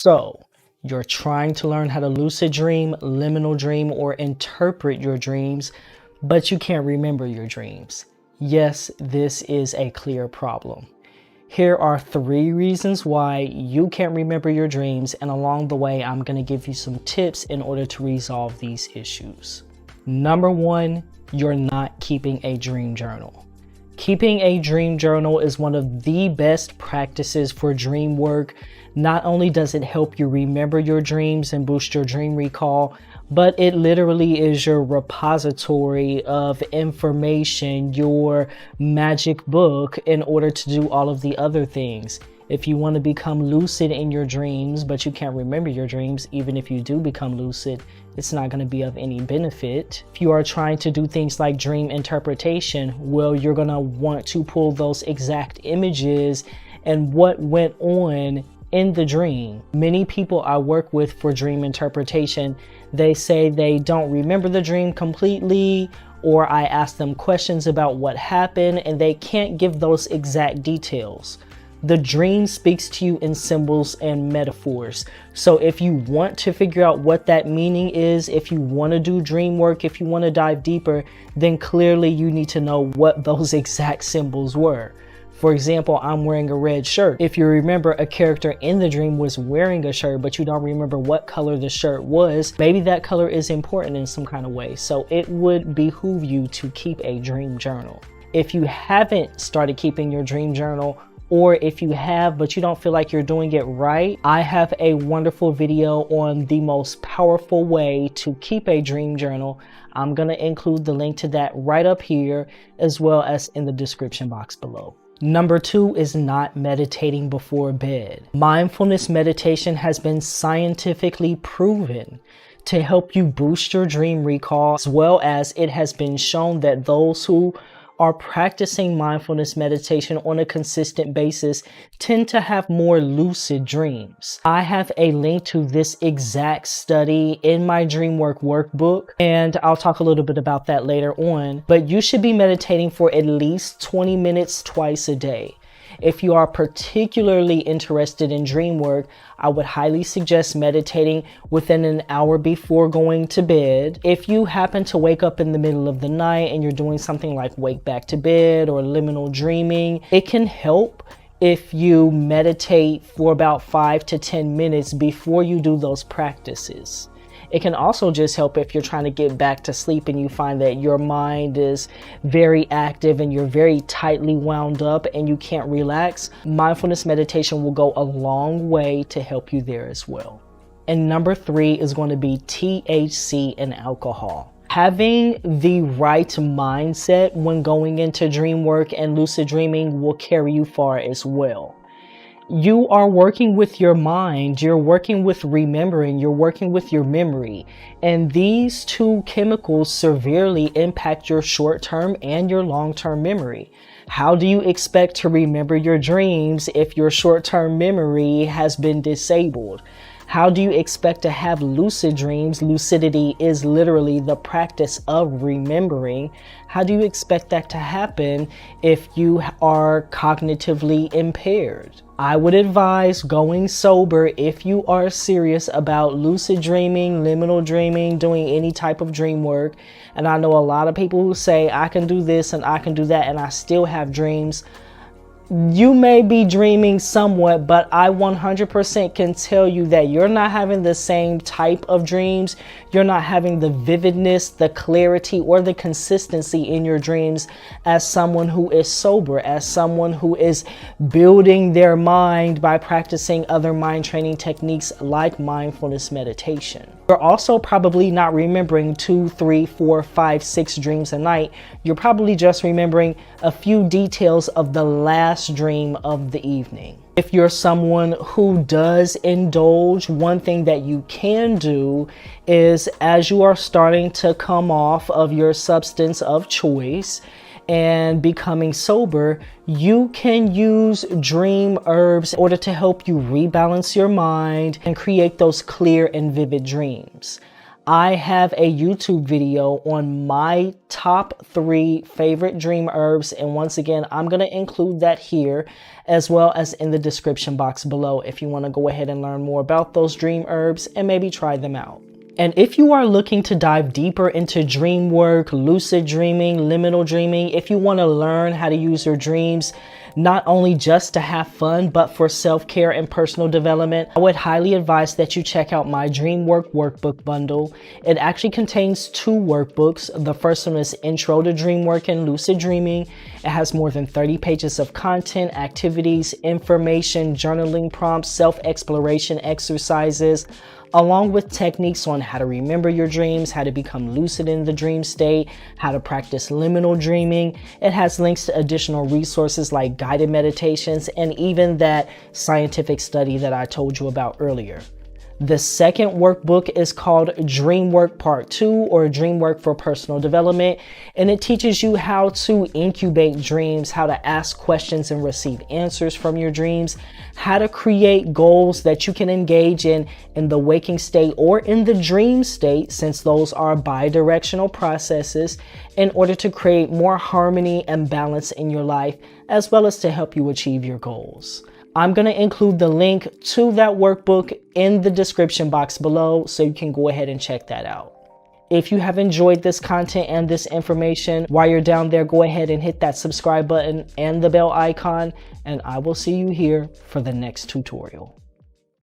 So, you're trying to learn how to lucid dream, liminal dream, or interpret your dreams, but you can't remember your dreams. Yes, this is a clear problem. Here are 3 reasons why you can't remember your dreams, and along the way, I'm going to give you some tips in order to resolve these issues. Number 1, you're not keeping a dream journal. Keeping a dream journal is one of the best practices for dream work. Not only does it help you remember your dreams and boost your dream recall, but it literally is your repository of information, your magic book in order to do all of the other things. If you want to become lucid in your dreams, but you can't remember your dreams, even if you do become lucid, it's not going to be of any benefit. If you are trying to do things like dream interpretation, well, you're going to want to pull those exact images and what went on in the dream. Many people I work with for dream interpretation, they say they don't remember the dream completely, or I ask them questions about what happened and they can't give those exact details. The dream speaks to you in symbols and metaphors. So if you want to figure out what that meaning is, if you want to do dream work, if you want to dive deeper, then clearly you need to know what those exact symbols were. For example, I'm wearing a red shirt. If you remember a character in the dream was wearing a shirt, but you don't remember what color the shirt was, maybe that color is important in some kind of way. So it would behoove you to keep a dream journal. If you haven't started keeping your dream journal, or if you have, but you don't feel like you're doing it right, I have a wonderful video on the most powerful way to keep a dream journal. I'm going to include the link to that right up here, as well as in the description box below. Number 2 is not meditating before bed. Mindfulness meditation has been scientifically proven to help you boost your dream recall, as well as it has been shown that those who are practicing mindfulness meditation on a consistent basis tend to have more lucid dreams. I have a link to this exact study in my Dreamwork workbook, and I'll talk a little bit about that later on, but you should be meditating for at least 20 minutes twice a day. If you are particularly interested in dream work, I would highly suggest meditating within an hour before going to bed. If you happen to wake up in the middle of the night and you're doing something like wake back to bed or liminal dreaming, it can help if you meditate for about 5 to 10 minutes before you do those practices. It can also just help if you're trying to get back to sleep and you find that your mind is very active and you're very tightly wound up and you can't relax. Mindfulness meditation will go a long way to help you there as well. And number 3 is going to be THC and alcohol. Having the right mindset when going into dream work and lucid dreaming will carry you far as well. You are working with your mind, you're working with remembering, you're working with your memory, and these 2 chemicals severely impact your short-term and your long-term memory. How do you expect to remember your dreams if your short-term memory has been disabled? How do you expect to have lucid dreams? Lucidity is literally the practice of remembering. How do you expect that to happen if you are cognitively impaired? I would advise going sober if you are serious about lucid dreaming, liminal dreaming, doing any type of dream work. And I know a lot of people who say, I can do this and I can do that and I still have dreams. You may be dreaming somewhat, but I 100% can tell you that you're not having the same type of dreams. You're not having the vividness, the clarity, or the consistency in your dreams as someone who is sober, as someone who is building their mind by practicing other mind training techniques like mindfulness meditation. You're also probably not remembering 2, 3, 4, 5, 6 dreams a night. You're probably just remembering a few details of the last dream of the evening. If you're someone who does indulge, one thing that you can do is, as you are starting to come off of your substance of choice and becoming sober, you can use dream herbs in order to help you rebalance your mind and create those clear and vivid dreams. I have a YouTube video on my top 3 favorite dream herbs. And once again, I'm going to include that here as well as in the description box below if you want to go ahead and learn more about those dream herbs and maybe try them out. And if you are looking to dive deeper into dream work, lucid dreaming, liminal dreaming, if you want to learn how to use your dreams, not only just to have fun, but for self-care and personal development, I would highly advise that you check out my Dreamwork workbook bundle. It actually contains 2 workbooks. The first one is Intro to Dreamwork and Lucid Dreaming. It has more than 30 pages of content, activities, information, journaling prompts, self-exploration exercises, along with techniques on how to remember your dreams, how to become lucid in the dream state, how to practice liminal dreaming. It has links to additional resources like guided meditations and even that scientific study that I told you about earlier. The second workbook is called Dreamwork Part 2 or Dreamwork for Personal Development, and it teaches you how to incubate dreams, how to ask questions and receive answers from your dreams, how to create goals that you can engage in the waking state or in the dream state, since those are bi-directional processes, in order to create more harmony and balance in your life, as well as to help you achieve your goals. I'm going to include the link to that workbook in the description box below so you can go ahead and check that out. If you have enjoyed this content and this information, while you're down there, go ahead and hit that subscribe button and the bell icon, and I will see you here for the next tutorial.